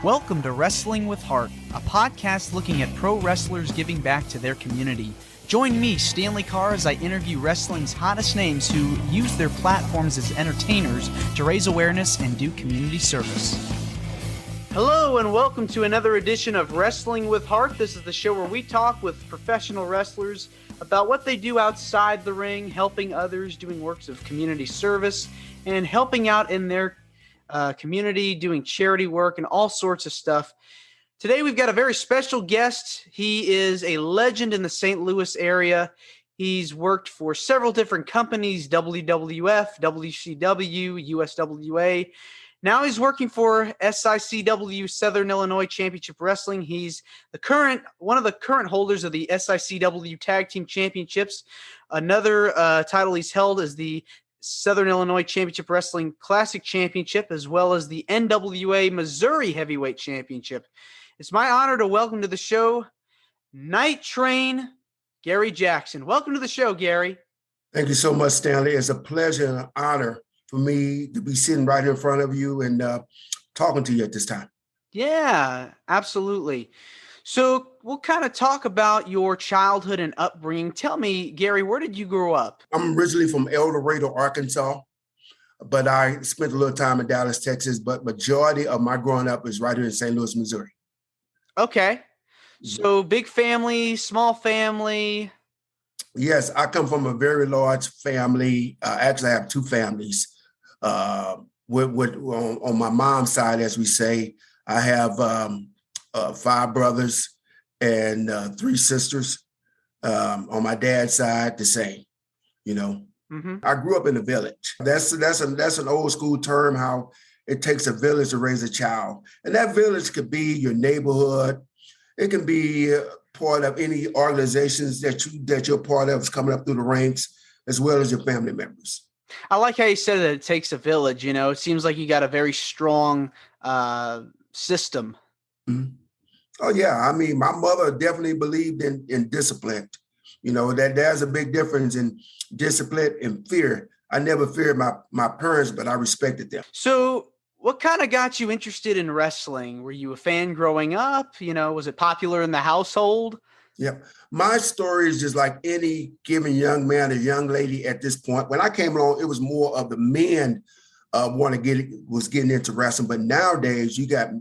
Welcome to Wrestling with Heart, a podcast looking at pro wrestlers giving back to their community. Join me, Stanley Carr, as I interview wrestling's hottest names who use their platforms as entertainers to raise awareness and do community service. Hello and welcome to another edition of Wrestling with Heart. This is the show where we talk with professional wrestlers about what they do outside the ring, helping others, doing works of community service, and helping out in their community, doing charity work and all sorts of stuff. Today we've got a very special guest. He is a legend in the St. Louis area. He's worked for several different companies, WWF, WCW, USWA. Now he's working for SICW, Southern Illinois Championship Wrestling. He's one of the current holders of the SICW Tag Team Championships. Another title he's held is the Southern Illinois Championship Wrestling Classic Championship, as well as the NWA Missouri Heavyweight Championship. It's my honor to welcome to the show Nighttrain, Gary Jackson. Welcome to the show, Gary. Thank you so much, Stanley. It's a pleasure and an honor for me to be sitting right in front of you and talking to you at this time. Yeah, absolutely. So we'll kind of talk about your childhood and upbringing. Tell me, Gary, where did you grow up? I'm originally from El Dorado, Arkansas, but I spent a little time in Dallas, Texas, but majority of my growing up is right here in St. Louis, Missouri. Okay. So big family, small family? Yes, I come from a very large family. Actually, I have two families. On my mom's side, as we say, I have 5 brothers and 3 sisters. On my dad's side, the same. You know, I grew up in a village. That's an old school term. How it takes a village to raise a child, and that village could be your neighborhood. It can be part of any organizations that you're part of is coming up through the ranks, as well as your family members. I like how you said that it takes a village. You know, it seems like you got a very strong system. Mm-hmm. Oh, yeah. I mean, my mother definitely believed in discipline. You know, that there's a big difference in discipline and fear. I never feared my parents, but I respected them. So what kind of got you interested in wrestling? Were you a fan growing up? You know, was it popular in the household? Yeah. My story is just like any given young man or young lady at this point. When I came along, it was more of the men was getting into wrestling. But nowadays you got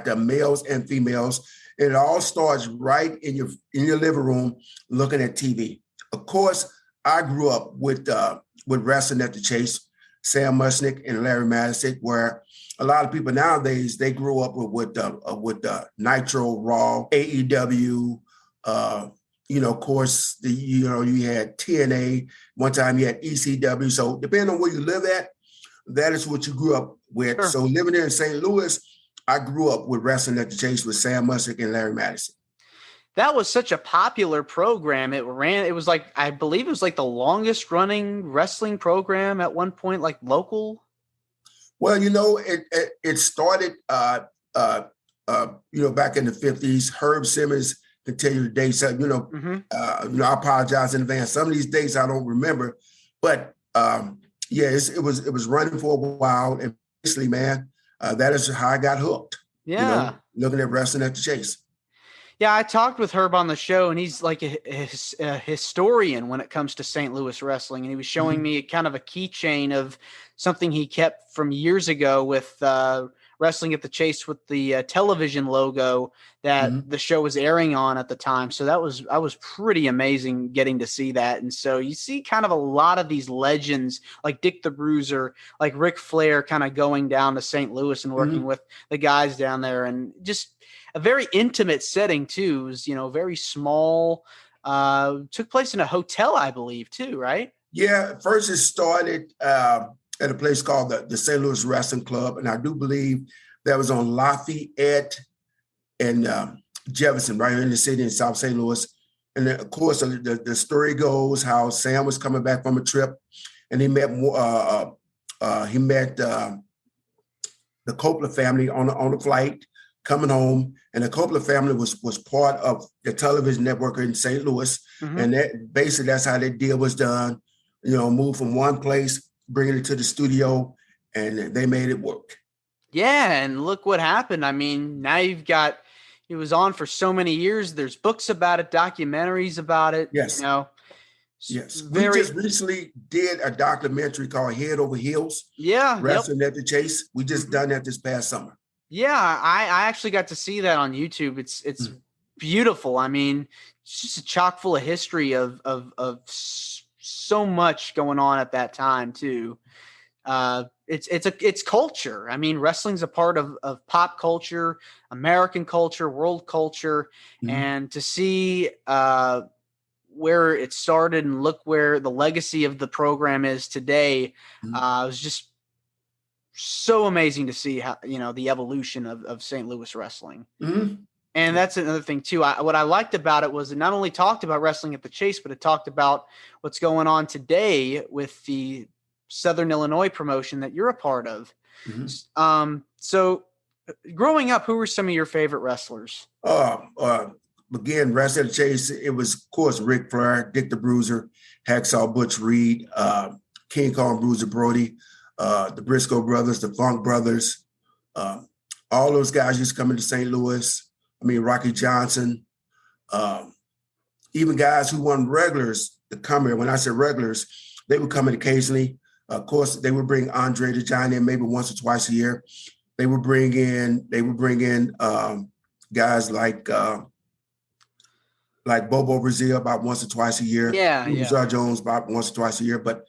the males and females. It all starts right in your living room looking at TV. Of course, I grew up with wrestling at the Chase, Sam Mushnick and Larry Madison, where a lot of people nowadays, they grew up with Nitro, Raw, AEW. Of course, you had TNA. One time you had ECW. So depending on where you live at, that is what you grew up with. Sure. So living there in St. Louis, I grew up with wrestling at the Chase with Sam Mushnick and Larry Madison. That was such a popular program. I believe it was like the longest running wrestling program at one point, like local. Well, it started, back in the 50s. Herb Simmons continued to date. So, I apologize in advance. Some of these dates I don't remember, but it was running for a while. And basically, man, that is how I got hooked. Yeah. Looking at wrestling at the Chase. Yeah, I talked with Herb on the show, and he's like a historian when it comes to St. Louis wrestling. And he was showing me kind of a keychain of something he kept from years ago with wrestling at the Chase with the television logo that the show was airing on at the time. So I was pretty amazing getting to see that. And so you see kind of a lot of these legends like Dick the Bruiser, like Ric Flair kind of going down to St. Louis and working with the guys down there, and just a very intimate setting too. It was, very small, took place in a hotel, I believe too, right? Yeah. First it started at a place called the St. Louis Wrestling Club. And I do believe that was on Lafayette and Jefferson, right here in the city in South St. Louis. And then, of course, the story goes how Sam was coming back from a trip and he met the Copeland family on the flight coming home. And the Copeland family was part of the television network in St. Louis. And that's how that deal was done. Moved from one place, bringing it to the studio, and they made it work. Yeah, and look what happened. I mean, now you've got it was on for so many years. There's books about it, documentaries about it, Yes. Yes. We very just recently did a documentary called Head Over Heels, yeah, yep. Wrestling at the Chase. We just Mhm. done that this past summer. Yeah, I actually got to see that on YouTube. It's Mm. beautiful. I mean, it's just a chock full of history of so much going on at that time too. It's culture. I mean, wrestling's a part of pop culture, American culture, world culture, Mhm. and to see where it started and look where the legacy of the program is today, Mhm. it was just so amazing to see how the evolution of St. Louis wrestling. Mhm. And Yeah. that's another thing too. What I liked about it was it not only talked about wrestling at the Chase, but it talked about what's going on today with the Southern Illinois promotion that you're a part of. Mhm. So growing up, who were some of your favorite wrestlers? Uh, uh, Again, Wrestling at the Chase, it was, of course, Ric Flair, Dick the Bruiser, Hacksaw Butch Reed, King Kong Bruiser Brody, the Briscoe brothers, the Funk brothers. Uh, all those guys used to come into St. Louis. I mean, Rocky Johnson, um, even guys who won regulars to come here. When I said regulars, they would come in occasionally. Of course, they would bring Andre the Giant in maybe once or twice a year. They would bring in guys like Bobo Brazil about once or twice a year. Yeah, yeah. Bizarre Jones about once or twice a year. But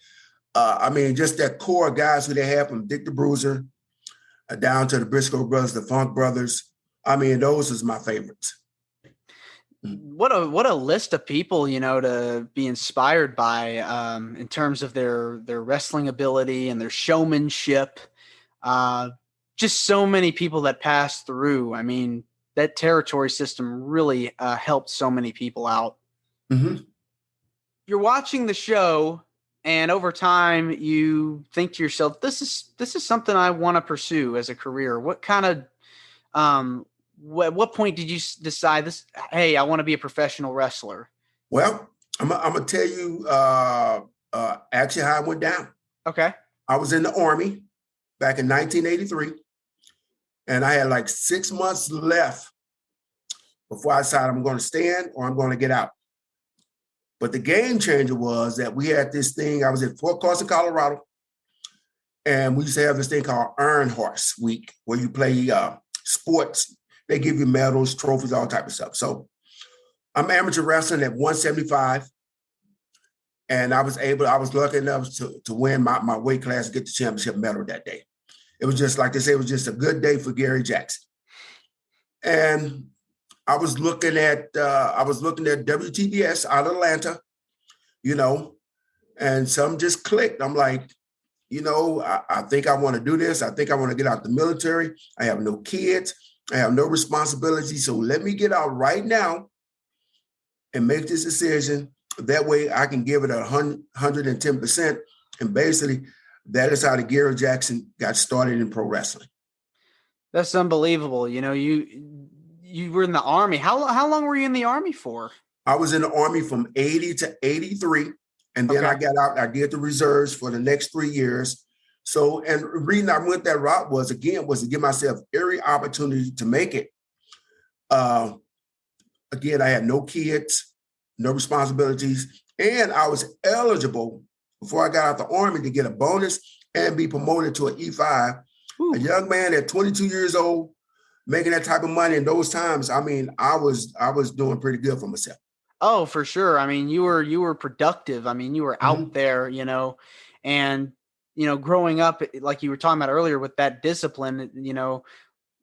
I mean, just that core guys who they have from Dick the Bruiser down to the Briscoe brothers, the Funk brothers. I mean, those is my favorites. What a list of people to be inspired by in terms of their wrestling ability and their showmanship. Uh, just so many people that passed through. I mean, that territory system really helped so many people out. Mm-hmm. You're watching the show, and over time, you think to yourself, "This is something I want to pursue as a career." What kind of what point did you decide this? Hey, I want to be a professional wrestler. Well, I'm gonna tell you actually how it went down. Okay. I was in the Army back in 1983, and I had like 6 months left before I decided I'm going to stand or I'm going to get out. But the game changer was that we had this thing. I was at Fort Carson, Colorado, and we used to have this thing called Iron Horse Week, where you play sports. They give you medals, trophies, all type of stuff. So I'm amateur wrestling at 175, and I was lucky enough to win my weight class and get the championship medal that day. It was just like they say, it was just a good day for Gary Jackson. And I was looking at WTBS out of Atlanta, you know, and some just clicked. I'm like, I think I want to do this. I think I want to get out the military. I have no kids. I have no responsibility. So let me get out right now and make this decision. That way I can give it 110%. And basically, that is how the Gary Jackson got started in pro wrestling. That's unbelievable. You were in the Army. How long were you in the Army for? I was in the Army from 80 to 83. And then I Okay. got out, I did the reserves for the next 3 years. So, and the reason I went that route was to give myself every opportunity to make it. Uh, Again, I had no kids, no responsibilities, and I was eligible before I got out the Army to get a bonus and be promoted to an E5. A Whew. young man at 22 years old, making that type of money in those times. I mean, I was doing pretty good for myself. Oh, for sure. I mean, you were productive. I mean, you were out Mhm. there, and growing up, like you were talking about earlier, with that discipline,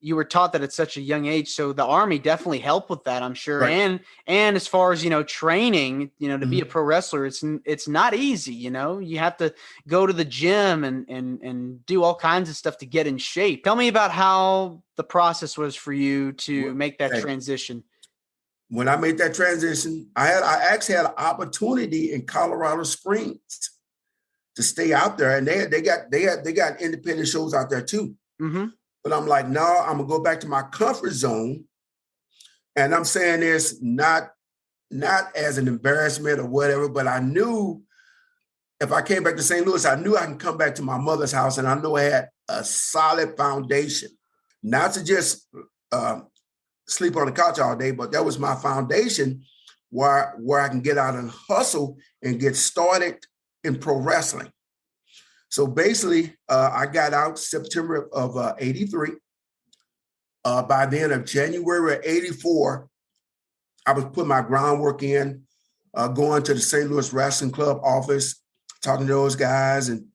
you were taught that at such a young age. So the Army definitely helped with that, I'm sure. Right. And as far as training, to be a Mhm. pro wrestler, it's not easy. You have to go to the gym and do all kinds of stuff to get in shape. Tell me about how the process was for you to make that Okay. transition. When I made that transition, I actually had an opportunity in Colorado Springs to stay out there, and they got independent shows out there too. Mm-hmm. But I'm like, no, I'm gonna go back to my comfort zone, and I'm saying this not as an embarrassment or whatever, but I knew if I came back to St. Louis, I knew I can come back to my mother's house, and I know I had a solid foundation not to just sleep on the couch all day, but that was my foundation where I can get out and hustle and get started in pro wrestling. So basically, I got out September of 83. By the end of January of 84, I was putting my groundwork in, going to the St. Louis Wrestling Club office, talking to those guys. And,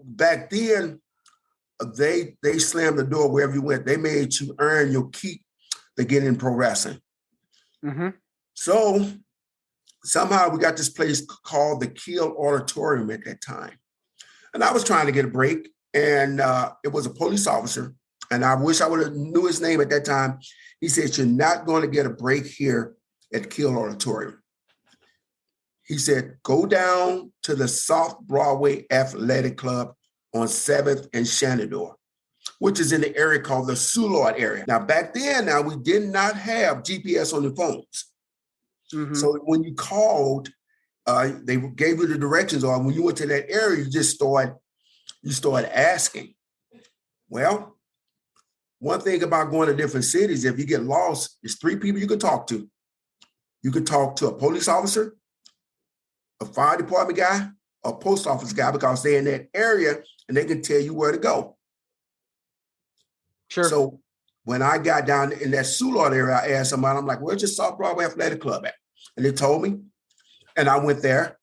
back then, they slammed the door wherever you went. They made you earn your keep to get in pro wrestling. Mm-hmm. So somehow we got this place called the Kiel Auditorium at that time. And I was trying to get a break, and it was a police officer. And I wish I would have knew his name at that time. He said, "You're not going to get a break here at Kiel Auditorium." He said, "Go down to the South Broadway Athletic Club on 7th and Shenandoah, which is in the area called the Soulard area." Now, back then, we did not have GPS on the phones. Mm-hmm. So when you called, they gave you the directions, or when you went to that area, you started asking. Well, one thing about going to different cities, if you get lost, there's 3 people you can talk to. You can talk to a police officer, a fire department guy, a post office guy, because they're in that area and they can tell you where to go. Sure. So when I got down in that Soulard area, I asked somebody, I'm like, "Where's your South Broadway Athletic Club at?" And they told me, and I went there.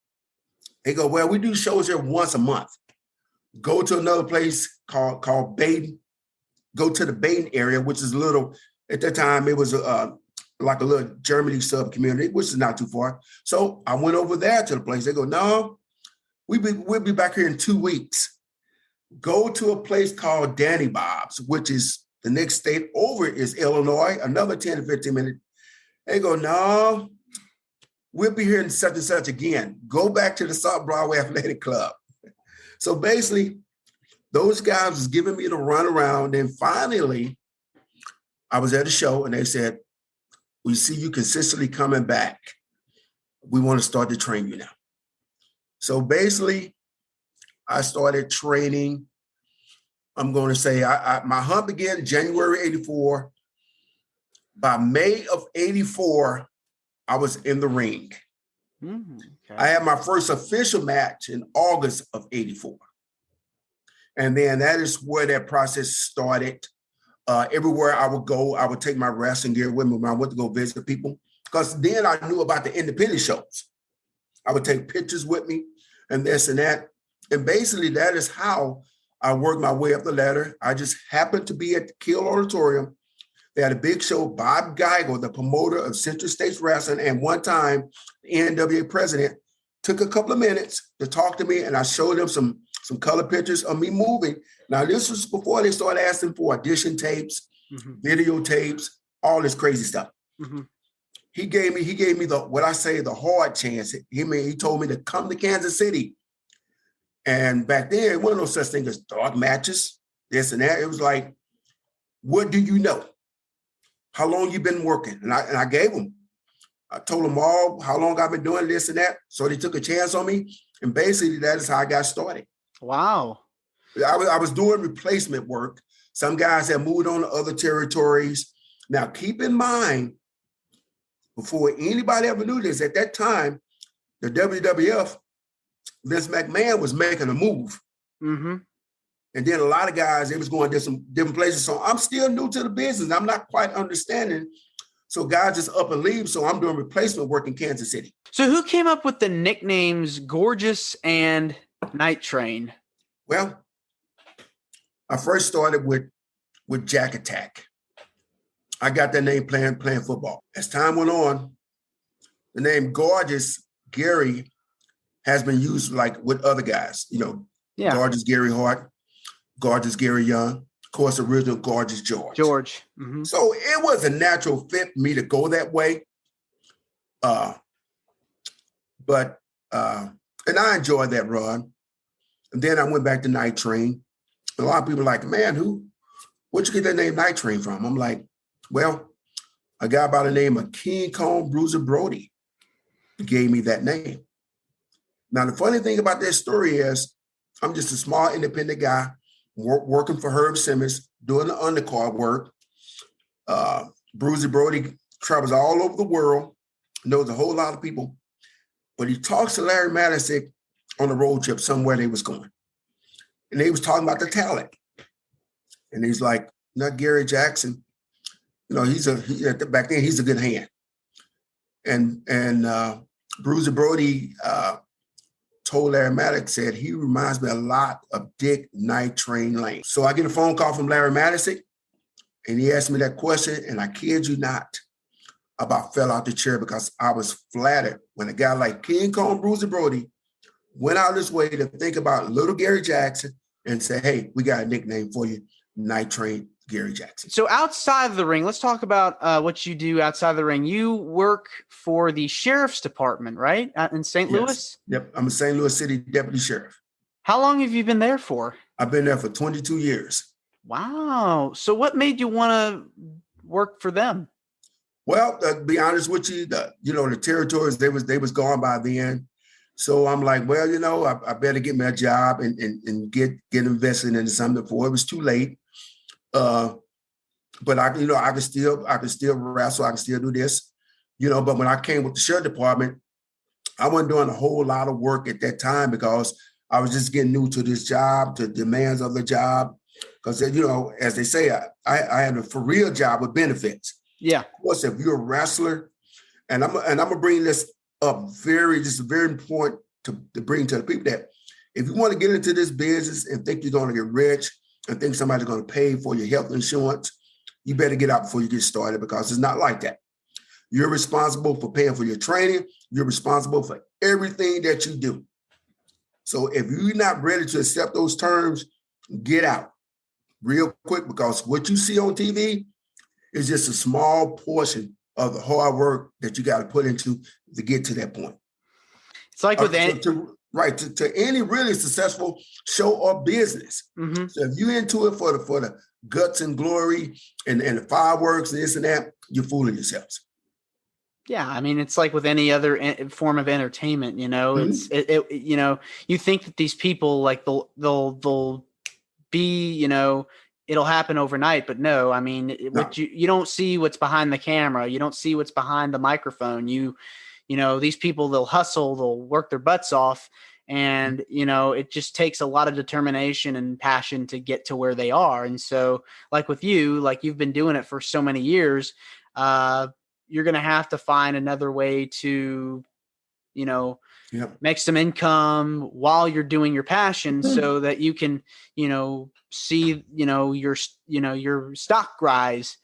They go, "Well, we do shows here once a month. Go to another place called Baden. Go to the Baden area, which is at that time, it was like a little Germany sub-community, which is not too far." So I went over there to the place. They go, "No, we'll be back here in 2 weeks. Go to a place called Danny Bob's, which is the next state over is Illinois, another 10 to 15 minutes." They go, "No, we'll be here in such and such again. Go back to the South Broadway Athletic Club." So basically, those guys was giving me the run around. And finally, I was at a show and they said, "We see you consistently coming back. We want to start to train you now." So basically, I started training. I'm going to say my hunt began January 84. By May of 84, I was in the ring. Mm-hmm. Okay. I had my first official match in August of 84. And then that is where that process started. Everywhere I would go, I would take my wrestling gear with me when I went to go visit people. Because then I knew about the independent shows. I would take pictures with me and this and that. And basically, that is how I worked my way up the ladder. I just happened to be at the Kiel Auditorium. They had a big show. Bob Geigel, the promoter of Central States Wrestling, and one time the NWA president, took a couple of minutes to talk to me, and I showed them some color pictures of me moving. Now, this was before they started asking for audition tapes, Mm-hmm. videotapes, all this crazy stuff. Mm-hmm. He gave me the hard chance. He told me to come to Kansas City. And back then, it wasn't no such thing as dark matches, this and that. It was like, "What do you know? How long you been working?" And I gave them. I told them all how long I've been doing this and that. So they took a chance on me. And basically, that is how I got started. Wow. I was doing replacement work. Some guys had moved on to other territories. Now, keep in mind, before anybody ever knew this, at that time, the WWF, Vince McMahon was making a move. Mm-hmm. And then a lot of guys, they was going to some different places. So I'm still new to the business. I'm not quite understanding. So guys just up and leave. So I'm doing replacement work in Kansas City. So who came up with the nicknames Gorgeous and Nighttrain? Well, I first started with Jack Attack. I got that name playing football. As time went on, the name Gorgeous Gary has been used like with other guys, Yeah. Gorgeous Gary Hart, Gorgeous Gary Young, of course, original Gorgeous George. Mm-hmm. So it was a natural fit for me to go that way. And I enjoyed that run. And then I went back to Nighttrain. A lot of people are like, "Man, where'd you get that name Nighttrain from?" I'm like, well, a guy by the name of King Kong Bruiser Brody gave me that name. Now, the funny thing about that story is I'm just a small independent guy working for Herb Simmons, doing the undercard work. Bruiser Brody travels all over the world, knows a whole lot of people, but he talks to Larry Madison on a road trip somewhere they was going. And they was talking about the talent. And he's like, not Gary Jackson. Back then he's a good hand. And Bruiser Brody told Larry Maddox, said he reminds me a lot of Dick Nighttrain Lane. So I get a phone call from Larry Madison, and he asked me that question, and I kid you not, about fell out the chair because I was flattered when a guy like King Kong Bruiser Brody went out his way to think about little Gary Jackson and say, hey, we got a nickname for you, Nighttrain Gary Jackson. So outside of the ring, let's talk about what you do outside of the ring. You work for the sheriff's department, right? In St. Louis? Yep. I'm a St. Louis City deputy sheriff. How long have you been there for? I've been there for 22 years. Wow. So what made you want to work for them? Well, to be honest with you, the territories, they was gone by then. So I'm like, well, I better get me a job and get invested into something before it was too late. But I can still wrestle. I can still do this, but when I came with the sheriff department, I wasn't doing a whole lot of work at that time because I was just getting new to this job, to demands of the job. Because, as they say, I had a for real job with benefits. Yeah. Of course, if you're a wrestler, and I'm gonna bring this up very important to bring to the people, that if you want to get into this business and think you're going to get rich and think somebody's going to pay for your health insurance, you better get out before you get started, because it's not like that. You're responsible for paying for your training. You're responsible for everything that you do. So if you're not ready to accept those terms, get out real quick, because what you see on TV is just a small portion of the hard work that you got to put into to get to that point. It's like with to any really successful show or business. Mm-hmm. So if you're into it for the guts and glory and the fireworks and this and that, you're fooling yourselves. Yeah, I mean, it's like with any other form of entertainment. Mm-hmm. You think that these people, like they'll be, it'll happen overnight, but no, I mean, no. You don't see what's behind the camera. You don't see what's behind the microphone. These people, they'll hustle, they'll work their butts off. And, it just takes a lot of determination and passion to get to where they are. And so like with you, like you've been doing it for so many years, you're going to have to find another way to, make some income while you're doing your passion, so that you can, see, your stock rise.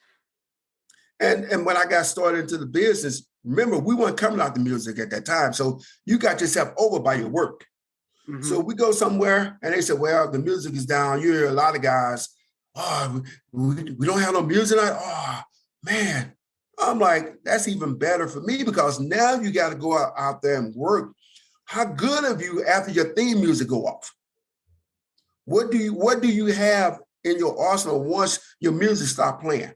And when I got started into the business, remember, we weren't coming out the music at that time. So you got yourself over by your work. Mm-hmm. So we go somewhere and they said, well, the music is down. You hear a lot of guys, we don't have no music. Oh, man. I'm like, that's even better for me, because now you got to go out there and work. How good of you after your theme music go off? What do you have in your arsenal once your music stop playing?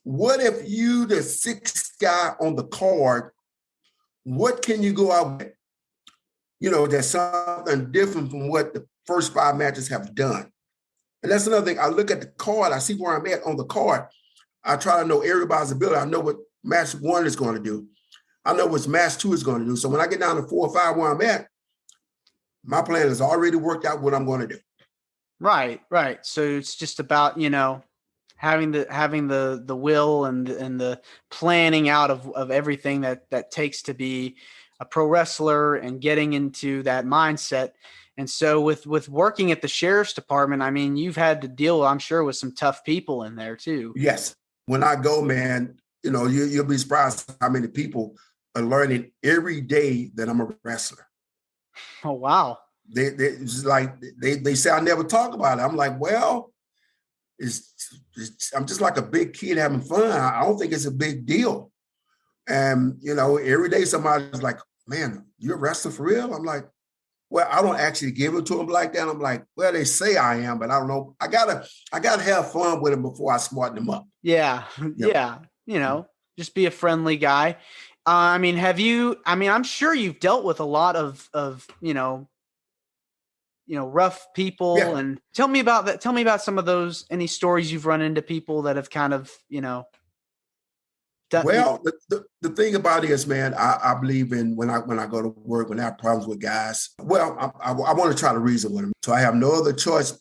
What if you the sixth guy on the card? What can you go out with? That's something different from what the first 5 matches have done. And that's another thing. I look at the card. I see where I'm at on the card. I try to know everybody's ability. I know what match 1 is going to do. I know what match 2 is going to do. So when I get down to 4 or 5 where I'm at, my plan has already worked out what I'm going to do. Right. So it's just about, having the will and the planning out of everything that takes to be a pro wrestler and getting into that mindset. And so with working at the sheriff's department, I mean, you've had to deal, I'm sure, with some tough people in there too. Yes. When I go, man, you'll be surprised how many people are learning every day that I'm a wrestler. Oh, wow. They say I never talk about it. I'm like, well, I'm just like a big kid having fun. I don't think it's a big deal. And, every day somebody's like, man, you're a wrestler for real? I'm like, well, I don't actually give it to them like that. I'm like, well, they say I am, but I don't know. I gotta have fun with them before I smarten them up. Yeah. Yep. Yeah. Just be a friendly guy. I'm sure you've dealt with a lot of rough people. Yeah. And tell me about that. Tell me about some of those, any stories you've run into people that have kind of, done. Well, the thing about it is, man, I believe in when I go to work, when I have problems with guys, well, I want to try to reason with them. So I have no other choice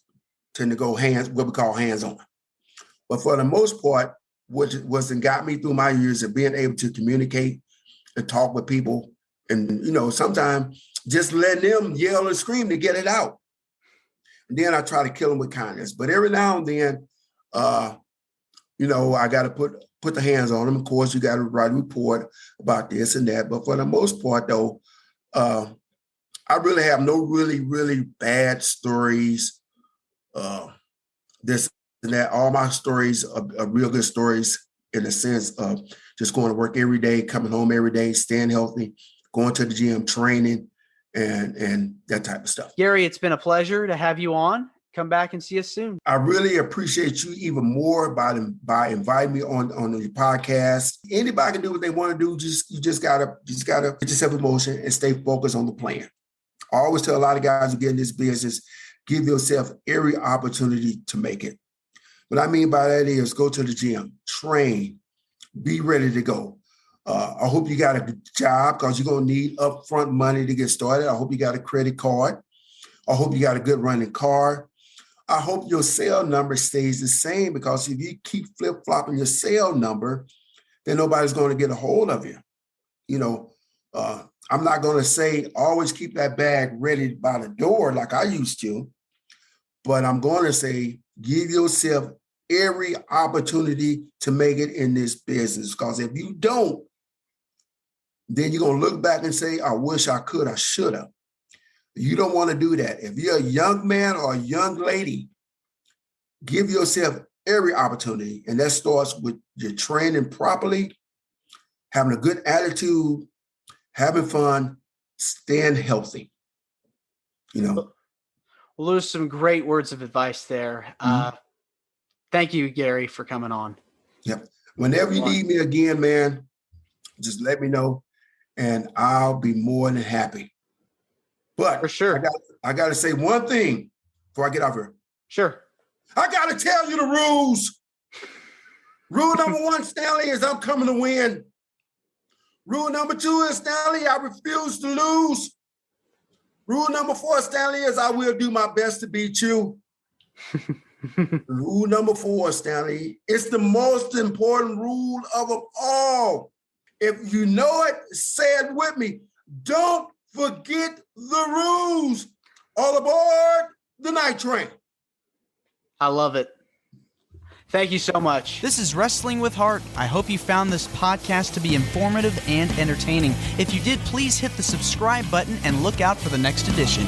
than to go what we call hands-on. But for the most part, what got me through my years of being able to communicate and talk with people, and sometimes just letting them yell and scream to get it out. And then I try to kill them with kindness. But every now and then, I got to put the hands on them. Of course, you got to write a report about this and that. But for the most part, though, I really have no really, really bad stories. This and that. All my stories are real good stories in the sense of just going to work every day, coming home every day, staying healthy, going to the gym, training, and that type of stuff. Gary, it's been a pleasure to have you on. Come back and see us soon. I really appreciate you even more by inviting me on your podcast. Anybody can do what they want to do. You just gotta get yourself in motion and stay focused on the plan. I always tell a lot of guys who get in this business, give yourself every opportunity to make it. What I mean by that is go to the gym, train, be ready to go. I hope you got a good job because you're going to need upfront money to get started. I hope you got a credit card. I hope you got a good running car. I hope your cell number stays the same because if you keep flip-flopping your cell number, then nobody's going to get a hold of you. I'm not going to say always keep that bag ready by the door like I used to, but I'm going to say give yourself every opportunity to make it in this business because if you don't, then you're going to look back and say, I wish I could, I should have. You don't want to do that. If you're a young man or a young lady, give yourself every opportunity. And that starts with your training properly, having a good attitude, having fun, staying healthy. Well, there's some great words of advice there. Thank you, Gary, for coming on. Yep. Whenever you need me again, man, just let me know and I'll be more than happy. But for sure, I got to say one thing before I get off here. Sure. I got to tell you the rules. Rule number 1, Stanley, is I'm coming to win. Rule number 2 is, Stanley, I refuse to lose. Rule number 4, Stanley, is I will do my best to beat you. Rule number 4, Stanley, it's the most important rule of them all. If you know it, say it with me. Don't forget the rules. All aboard the Nighttrain. I love it. Thank you so much. This is Wrestling with Heart. I hope you found this podcast to be informative and entertaining. If you did, please hit the subscribe button and look out for the next edition.